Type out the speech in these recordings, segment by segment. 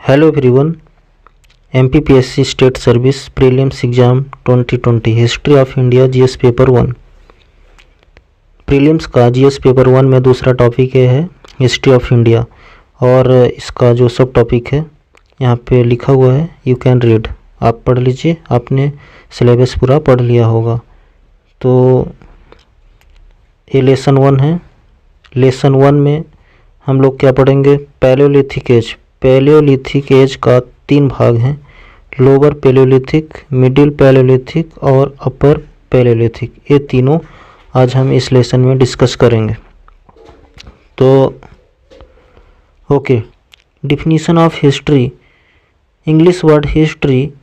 Hello everyone. MPPSC state service prelims exam 2020 history of India GS paper 1। Prelims का GS paper 1 में दूसरा topic है history of India, और इसका जो सब टॉपिक है यहाँ पे लिखा हुआ है, यू कैन रीड, आप पढ़ लीजिए। आपने सिलेबस पूरा पढ़ लिया होगा। तो ये लेसन 1 है। लेसन 1 में हम लोग क्या पढ़ेंगे? Palaeolithic as. पैलियोलिथिक एज का 3 भाग हैं, लोअर पैलियोलिथिक, मिडिल पैलियोलिथिक और अपर पैलियोलिथिक। ये तीनों आज हम इस लेसन में डिस्कस करेंगे। तो okay, definition of history. English word history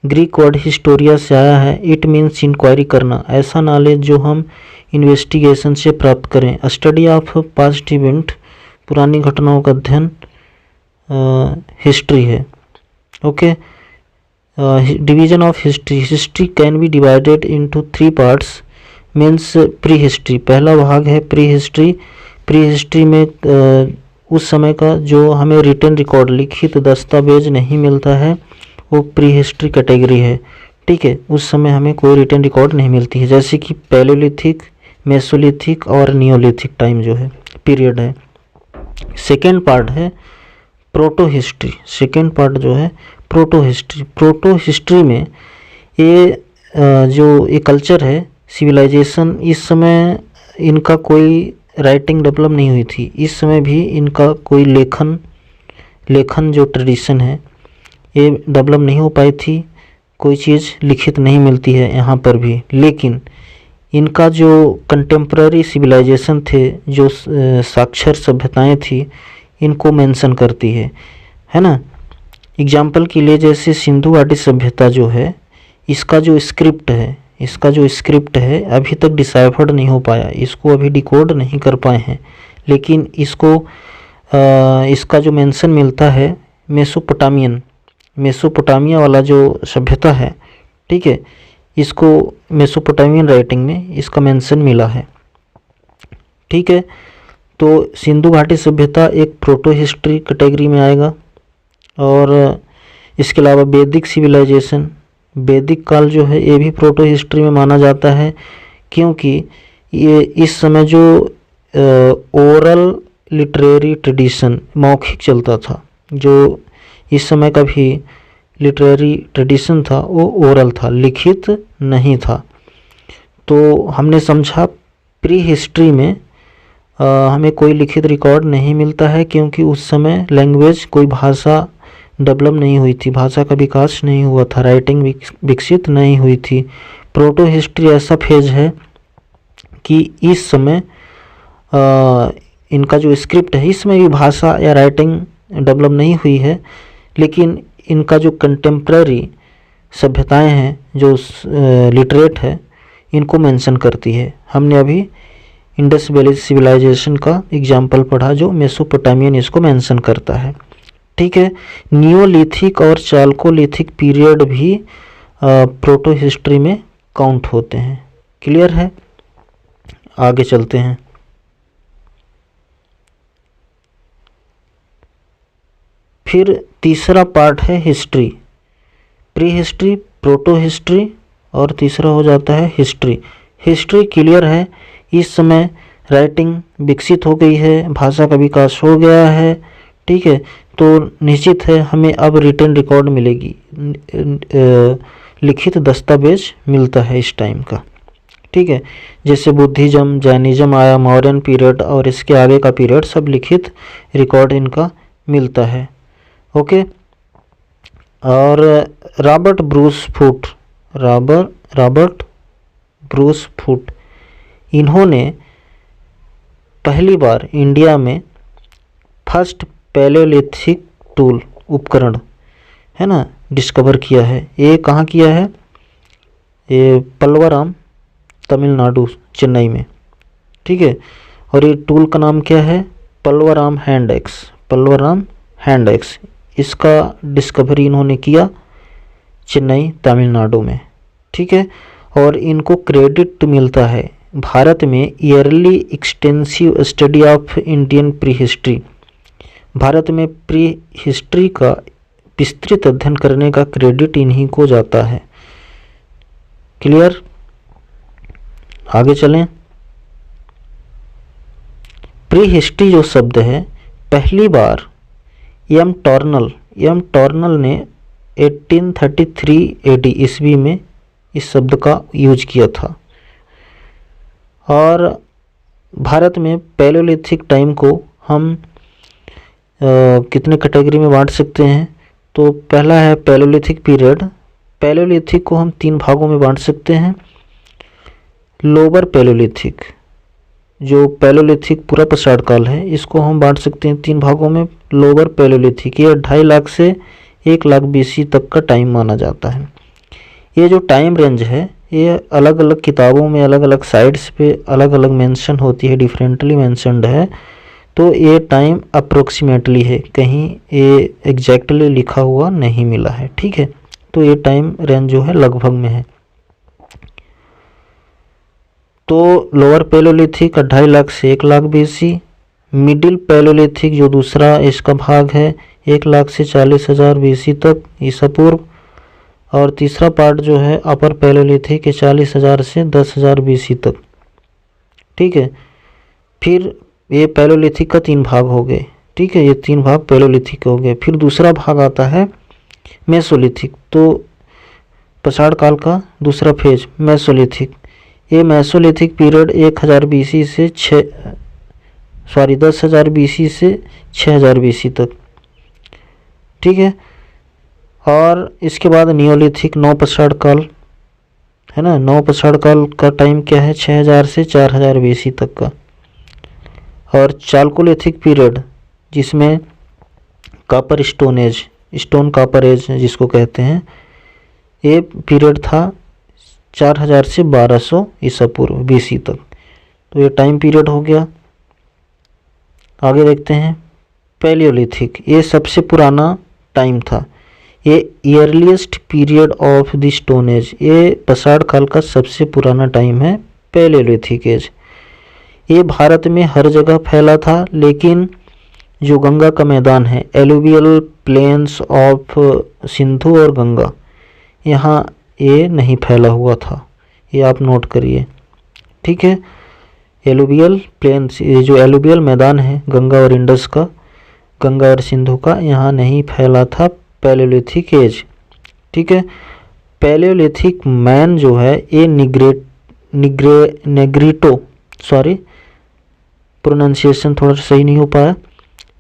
Greek word Historia से आया है। इट मीन्स इंक्वायरी करना, ऐसा नॉलेज जो हम इन्वेस्टिगेशन से प्राप्त करें। स्टडी ऑफ पास्ट इवेंट, पुरानी घटनाओं का अध्ययन हिस्ट्री है। Okay, division of history. History can be divided into 3 parts. Means pre history, पहला भाग है प्री हिस्ट्री। प्री हिस्ट्री में उस समय का जो हमें रिटन रिकॉर्ड, लिखित दस्तावेज नहीं मिलता है, वो प्री हिस्ट्री कैटेगरी है। ठीक है, उस समय हमें कोई रिटन रिकॉर्ड नहीं मिलती है, जैसे कि पैलियोलिथिक, मेसोलिथिक और नियोलिथिक टाइम जो है, पीरियड है। सेकेंड पार्ट है प्रोटो हिस्ट्री। सेकेंड पार्ट जो है प्रोटो हिस्ट्री। प्रोटो हिस्ट्री में ये जो ये कल्चर है, सिविलाइजेशन, इस समय इनका कोई राइटिंग डेवलप नहीं हुई थी। इस समय भी इनका कोई लेखन जो ट्रेडिशन है ये डेवलप नहीं हो पाई थी। कोई चीज़ लिखित नहीं मिलती है यहाँ पर भी। लेकिन इनका जो कंटेम्प्ररी सिविलाइजेशन थे, जो साक्षर सभ्यताएं थी, इनको मेंशन करती है ना। एग्जाम्पल के लिए जैसे सिंधु घाटी सभ्यता जो है, इसका जो स्क्रिप्ट है अभी तक डिसाइफर्ड नहीं हो पाया, इसको अभी डिकोड नहीं कर पाए हैं। लेकिन इसका जो मेंशन मिलता है मेसोपोटामिया वाला जो सभ्यता है, ठीक है, इसको मेसोपोटामियन राइटिंग में इसका मेंशन मिला है। ठीक है, तो सिंधु घाटी सभ्यता एक प्रोटो हिस्ट्री कैटेगरी में आएगा। और इसके अलावा वैदिक सिविलाइजेशन, वैदिक काल जो है, ये भी प्रोटो हिस्ट्री में माना जाता है, क्योंकि ये इस समय जो ओरल लिटरेरी ट्रेडिशन, मौखिक चलता था, जो इस समय का भी लिटरेरी ट्रेडिशन था वो ओरल था, लिखित नहीं था। तो हमने समझा प्री हिस्ट्री में हमें कोई लिखित रिकॉर्ड नहीं मिलता है, क्योंकि उस समय लैंग्वेज, कोई भाषा डेवलप नहीं हुई थी, भाषा का विकास नहीं हुआ था, राइटिंग विकसित नहीं हुई थी। प्रोटो हिस्ट्री ऐसा फेज है कि इस समय इनका जो स्क्रिप्ट है, इसमें भी भाषा या राइटिंग डेवलप नहीं हुई है, लेकिन इनका जो कंटेम्प्ररी सभ्यताएं हैं, जो लिटरेट है, इनको मेंशन करती है। हमने अभी इंडस वैली सिविलाइजेशन का एग्जाम्पल पढ़ा, जो मेसोपोटामियन इसको मेंशन करता है। ठीक है, नियोलिथिक और चाल्कोलिथिक पीरियड भी प्रोटो हिस्ट्री में काउंट होते हैं। क्लियर है? आगे चलते हैं। फिर तीसरा पार्ट है history. Pre history, proto history और तीसरा हो जाता है हिस्ट्री। हिस्ट्री क्लियर है, इस समय राइटिंग विकसित हो गई है, भाषा का विकास हो गया है। ठीक है, तो निश्चित है हमें अब रिटन रिकॉर्ड मिलेगी, लिखित दस्तावेज मिलता है इस टाइम का। ठीक है, जैसे बुद्धिज्म, जैनिज्म आया, मौर्यन पीरियड और इसके आगे का पीरियड, सब लिखित रिकॉर्ड इनका मिलता है। ओके, और रॉबर्ट ब्रूस फूट, इन्होंने पहली बार इंडिया में फर्स्ट पैलियोलिथिक टूल, उपकरण है ना, डिस्कवर किया है। ये कहाँ किया है? ये पल्वराम, तमिलनाडु, चेन्नई में। ठीक है, और ये टूल का नाम क्या है? पल्वराम हैंड एक्स। इसका डिस्कवरी इन्होंने किया चेन्नई, तमिलनाडु में। ठीक है, और इनको क्रेडिट मिलता है भारत में yearly extensive study of Indian pre history. Bharat में प्री हिस्ट्री का विस्तृत अध्ययन करने का क्रेडिट इन्हीं को जाता है। क्लियर? आगे चलें। प्री हिस्ट्री जो शब्द है, पहली बार एम टॉर्नल ने 1833 AD ईस्वी में इस शब्द का यूज किया था। और भारत में पैलियोलिथिक टाइम को हम कितने कैटेगरी में बांट सकते हैं? तो पहला है पैलियोलिथिक पीरियड। पैलियोलिथिक को हम 3 भागों में बांट सकते हैं। लोअर पैलियोलिथिक, जो पैलियोलिथिक पूरा प्रसार काल है, इसको हम बांट सकते हैं 3 भागों में। लोअर पैलियोलिथिक, ये 2.5 लाख से 1 लाख BC तक का टाइम माना जाता है। ये जो टाइम रेंज है, ये अलग अलग किताबों में अलग अलग साइट्स पे अलग अलग मेंशन होती है, डिफरेंटली मेंशनड है। तो ये टाइम अप्रोक्सीमेटली है, कहीं ये एग्जैक्टली लिखा हुआ नहीं मिला है। ठीक है, तो ये टाइम रेंज जो है लगभग में है। तो लोअर पैलियोलिथिक 2.5 लाख से 1 लाख BC। मिडिल पैलियोलिथिक जो दूसरा इसका भाग है, 1 लाख से 40,000 BC तक ईसा पूर्व। और तीसरा पार्ट जो है अपर पैलियोलिथिक, 40,000 से 10,000 BC तक। ठीक है, फिर ये पैलियोलिथिक का 3 भाग हो गए। ठीक है, ये 3 भाग पैलियोलिथिक हो गए। फिर दूसरा भाग आता है मेसोलिथिक। तो प्रसार काल का दूसरा फेज मेसोलिथिक। ये मेसोलिथिक पीरियड 1000 BC से 10,000 BC से 6,000 BC तक। ठीक है, और इसके बाद नियोलिथिक, नवप्रसार काल है ना। नवप्रसार काल का टाइम क्या है? 6,000 से 4,000 BC तक का। और चालकोलिथिक पीरियड, जिसमें copper stone age, stone copper age जिसको कहते हैं, ये पीरियड था 4000 से 1200 ईसा पूर्व BC तक। तो ये टाइम पीरियड हो गया। आगे देखते हैं पैलियोलिथिक। ये सबसे पुराना टाइम था। ये earliest period of the stone age, ये प्रसार काल का सबसे पुराना टाइम है पैलियोलिथिक एज। ये भारत में हर जगह फैला था, लेकिन जो गंगा का मैदान है, एलुवियल प्लेन्स ऑफ सिंधु और गंगा, यहाँ ये नहीं फैला हुआ था। ये आप नोट करिए। ठीक है, एलुवियल प्लेन्स, ये जो एलुवियल मैदान है गंगा और इंडस का, गंगा और सिंधु का, यहाँ नहीं फैला था पैलियोलिथिक एज। ठीक है, पैलियोलिथिक मैन जो है, ये नेग्रिटो, सॉरी प्रोनाउंसिएशन थोड़ा सही नहीं हो पाया,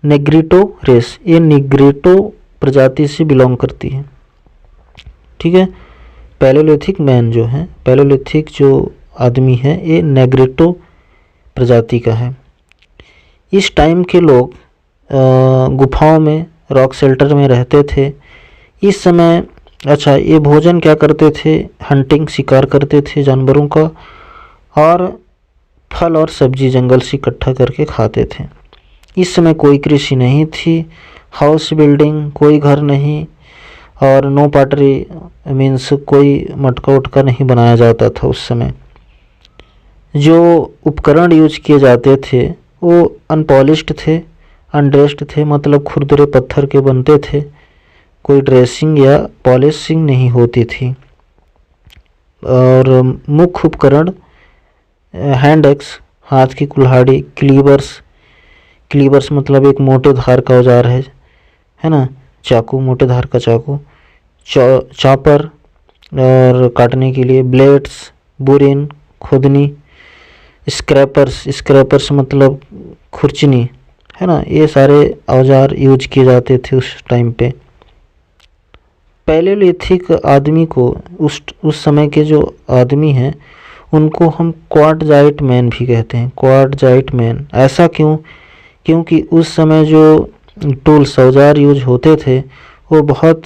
नेग्रिटो रेस, ये निग्रिटो प्रजाति से बिलोंग करती है। ठीक है, पैलियोलिथिक मैन जो है, पैलियोलिथिक जो आदमी है, ये नेग्रिटो प्रजाति का है। इस टाइम के लोग गुफाओं में, रॉक शेल्टर में रहते थे। इस समय अच्छा, ये भोजन क्या करते थे? हंटिंग, शिकार करते थे जानवरों का, और फल और सब्जी जंगल से इकट्ठा करके खाते थे। इस समय कोई कृषि नहीं थी, हाउस बिल्डिंग, कोई घर नहीं, और नो पॉटरी मीन्स कोई मटका उटका नहीं बनाया जाता था उस समय। जो उपकरण यूज किए जाते थे वो अनपॉलिश्ड थे, अनड्रेस्ड थे, मतलब खुरदरे पत्थर के बनते थे। कोई ड्रेसिंग या पॉलिशिंग नहीं होती थी। और मुख्य उपकरण हैंड एक्स, हाथ की कुल्हाड़ी, क्लीवर्स मतलब एक मोटे धार का औजार है ना, चाकू, मोटे धार का चाकू, चॉपर और काटने के लिए, ब्लेड्स, बुरिन, खुदनी, स्क्रैपर्स मतलब खुरचनी, है ना। ये सारे औजार यूज किए जाते थे उस टाइम पे। पैलियोलिथिक आदमी को, उस समय के जो आदमी हैं उनको हम क्वार्टजाइट मैन भी कहते हैं। क्वार्टजाइट मैन ऐसा क्यों? क्योंकि उस समय जो टूल्स, औजार यूज होते थे वो बहुत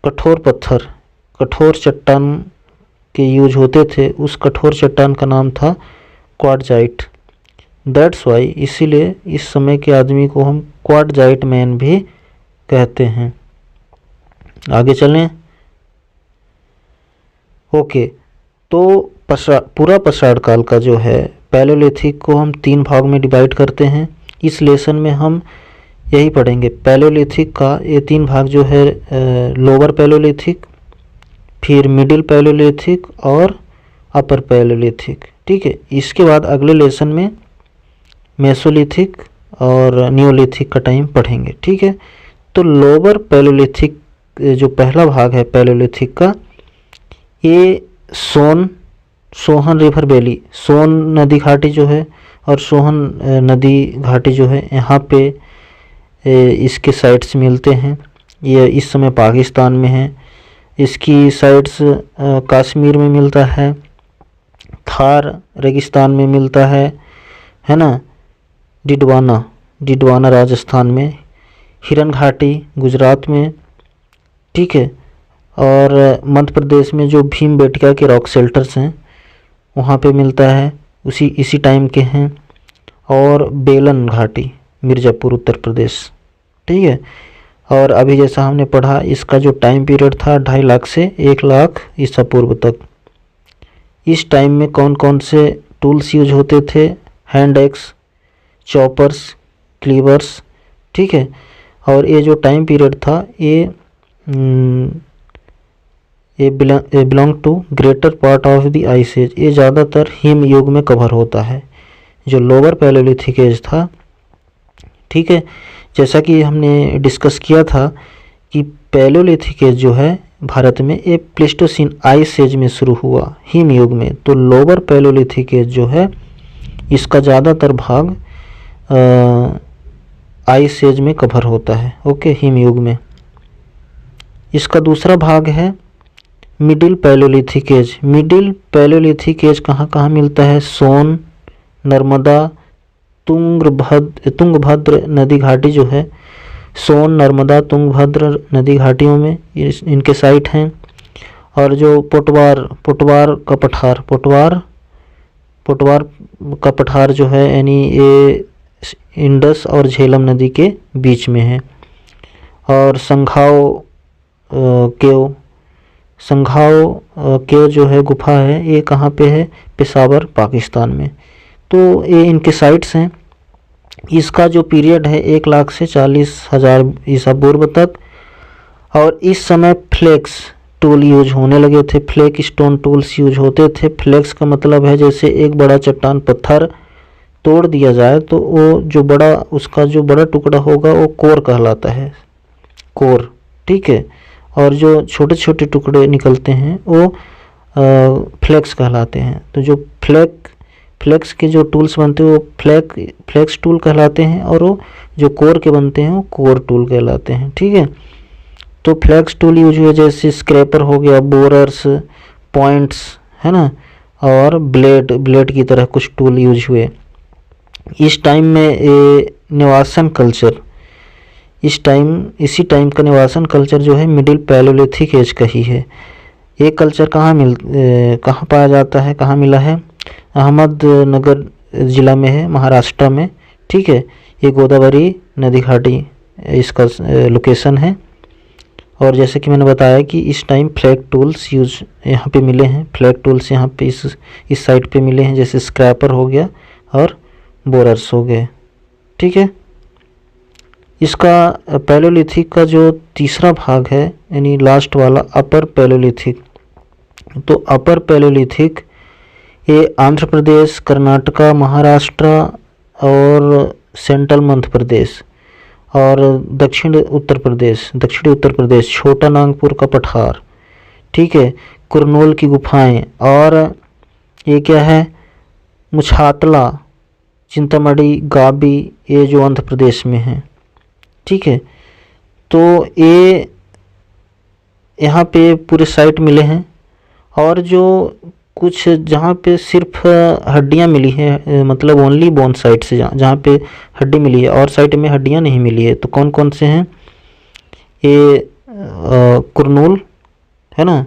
कठोर पत्थर, कठोर चट्टान के यूज होते थे। उस कठोर चट्टान का नाम था क्वार्टजाइट। दैट्स वाई, इसीलिए इस समय के आदमी को हम क्वार्टजाइट मैन भी कहते हैं। आगे चलें। ओके, तो पूरा प्रसार काल का जो है पैलियोलिथिक को हम 3 भाग में डिवाइड करते हैं। इस लेसन में हम यही पढ़ेंगे। पैलियोलिथिक का ये 3 भाग जो है, लोअर पैलियोलिथिक, फिर मिडिल पैलियोलिथिक और अपर पैलियोलिथिक। ठीक है, इसके बाद अगले लेसन में मेसोलिथिक और नियोलिथिक का टाइम पढ़ेंगे। ठीक है, तो लोअर पैलियोलिथिक जो पहला भाग है पैलियोलिथिक का, ये सोहन रिवर वैली, सोन नदी घाटी जो है और सोहन नदी घाटी जो है, यहाँ पे इसके साइट्स मिलते हैं। ये इस समय पाकिस्तान में है। इसकी साइट्स कश्मीर में मिलता है, थार रेगिस्तान में मिलता है ना, डिडवाना राजस्थान में, हिरन घाटी गुजरात में। ठीक है, और मध्य प्रदेश में जो भीमबेटका के रॉक शेल्टर्स हैं वहाँ पे मिलता है, इसी टाइम के हैं। और बेलन घाटी मिर्ज़ापुर उत्तर प्रदेश। ठीक है, और अभी जैसा हमने पढ़ा इसका जो टाइम पीरियड था 2.5 लाख से 1 लाख ईसा पूर्व तक। इस टाइम में कौन कौन से टूल्स यूज होते थे? Hand axe, choppers, cleavers. ठीक है, और ये जो टाइम पीरियड था ये belong to greater part of the ice age. ये ज़्यादातर हिम युग में कवर होता है, जो लोअर पैलियोलिथिक एज था। ठीक है, जैसा कि हमने डिस्कस किया था कि पैलियोलिथिक एज जो है भारत में ये प्लेस्टोसीन आइस एज में शुरू हुआ, हिम युग में। तो लोअर पैलियोलिथिक एज जो है इसका ज़्यादातर भाग आइस एज में कवर होता है। ओके, हिम युग में। इसका दूसरा भाग है middle palaeolithic age. Middle palaeolithic age कहाँ कहाँ मिलता है? सोन, नर्मदा, तुंगभद्र नदी घाटी जो है, सोन, नर्मदा, तुंगभद्र नदी घाटियों में इनके साइट हैं। और जो पोटवार का पठार जो है, यानी ये इंडस और झेलम नदी के बीच में है। और संघाओ केव जो है गुफा है, ये कहाँ पे है? पेशावर पाकिस्तान में। तो ये इनके साइट्स हैं। इसका जो पीरियड है 1 लाख से 40,000 ईसा पूर्व तक। और इस समय फ्लेक्स टूल यूज होने लगे थे, फ्लेक स्टोन टूल्स यूज होते थे। फ्लेक्स का मतलब है जैसे एक बड़ा चट्टान पत्थर तोड़ दिया जाए तो वो उसका जो बड़ा टुकड़ा होगा वो कोर कहलाता है, कोर। ठीक है, और जो छोटे छोटे टुकड़े निकलते हैं वो फ्लेक्स कहलाते हैं। तो जो फ्लेक्स के जो टूल्स बनते हैं वो फ्लेक्स टूल कहलाते हैं, और वो जो कोर के बनते हैं वो कोर टूल कहलाते हैं। ठीक है, तो फ्लेक्स टूल यूज हुए, जैसे स्क्रैपर हो गया, बोरर्स, पॉइंट्स, है ना, और ब्लेड की तरह कुछ टूल यूज हुए। इस टाइम में ये निवासन कल्चर, इसी टाइम का निवासन कल्चर जो है मिडिल पैलियोलिथिक एज का ही है। ये कल्चर कहाँ पाया जाता है, कहाँ मिला है? अहमदनगर ज़िला में है, महाराष्ट्र में। ठीक है, ये गोदावरी नदी घाटी इसका लोकेशन है। और जैसे कि मैंने बताया कि इस टाइम फ्लैग टूल्स यूज यहाँ पे मिले हैं, फ्लैग टूल्स यहाँ पे इस साइड पे मिले हैं, जैसे स्क्रैपर हो गया और बोरर्स हो गए। ठीक है, इसका पैलियोलिथिक का जो तीसरा भाग है, यानी लास्ट वाला अपर पैलियोलिथिक। तो अपर पैलियोलिथिक ये आंध्र प्रदेश, कर्नाटका, महाराष्ट्र और सेंट्रल मध्य प्रदेश और दक्षिणी उत्तर प्रदेश, छोटा नागपुर का पठार। ठीक है, कुरनूल की गुफाएं, और ये क्या है? मुछातला, चिंतामढ़ी, गाबी, ये जो आंध्र प्रदेश में है। ठीक है, तो ये यहाँ पे पूरे साइट मिले हैं। और जो कुछ जहाँ पे सिर्फ हड्डियाँ मिली हैं, मतलब ओनली बोन साइट से, जहाँ पे हड्डी मिली है और साइट में हड्डियाँ नहीं मिली है, तो कौन कौन से हैं? ये कुरनूल है ना,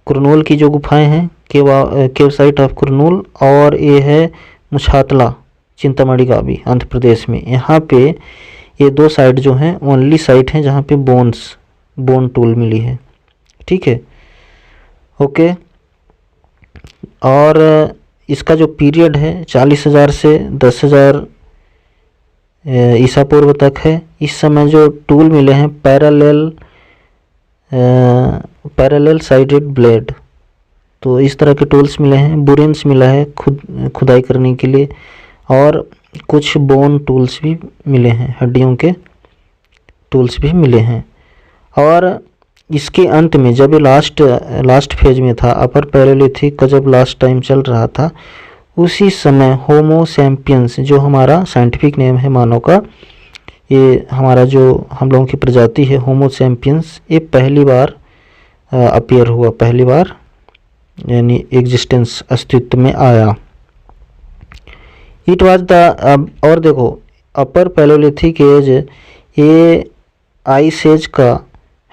कुरनूल की जो गुफाएं हैं, केव साइट ऑफ कुरनूल, और ये है मुछातला, चिंतामढ़ी गाबी, आंध्र प्रदेश में। यहाँ पे ये 2 साइट जो हैं ओनली साइट हैं जहाँ पे बोन टूल मिली है। ठीक है, ओके। और इसका जो पीरियड है 40,000 से 10,000 ईसा पूर्व तक है। इस समय जो टूल मिले हैं पैरेलल साइडेड ब्लेड, तो इस तरह के टूल्स मिले हैं। बुरेंस मिला है खुदाई करने के लिए, और कुछ बोन टूल्स भी मिले हैं, हड्डियों के टूल्स भी मिले हैं। और इसके अंत में जब ये लास्ट फेज में था, अपर पैलेलिथिक का जब लास्ट टाइम चल रहा था, उसी समय होमो सैपियंस, जो हमारा साइंटिफिक नेम है मानव का, ये हमारा जो हम लोगों की प्रजाति है होमो सैपियंस, ये पहली बार अपीयर हुआ, पहली बार यानी एग्जिस्टेंस, अस्तित्व में आया। इट वाज द और देखो अपर पैलेलिथिक एज, ये आइस एज का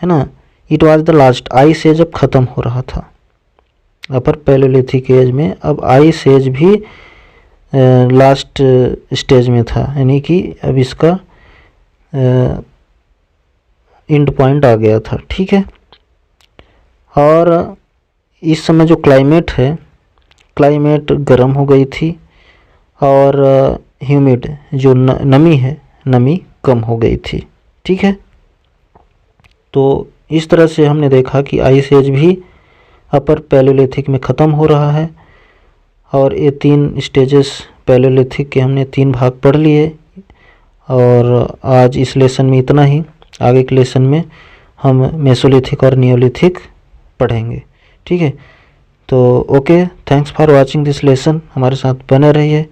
है ना, it was the last, ice age अब ख़त्म हो रहा था अपर पैलेलिथिक एज में। अब आइस एज भी लास्ट स्टेज में था, यानी कि अब इसका एंड पॉइंट आ गया था, ठीक है। और इस समय जो क्लाइमेट है, क्लाइमेट गर्म हो गई थी, और ह्यूमिड जो नमी है, नमी कम हो गई थी, ठीक है। तो इस तरह से हमने देखा कि आइस एज भी अपर पैलेलिथिक में ख़त्म हो रहा है। और ये 3 स्टेजेस पैलेलिथिक के हमने 3 भाग पढ़ लिए। और आज इस लेसन में इतना ही। आगे के लेसन में हम मेसोलिथिक और नियोलिथिक पढ़ेंगे, ठीक है। तो okay, thanks for watching this lesson. हमारे साथ बने रहिए।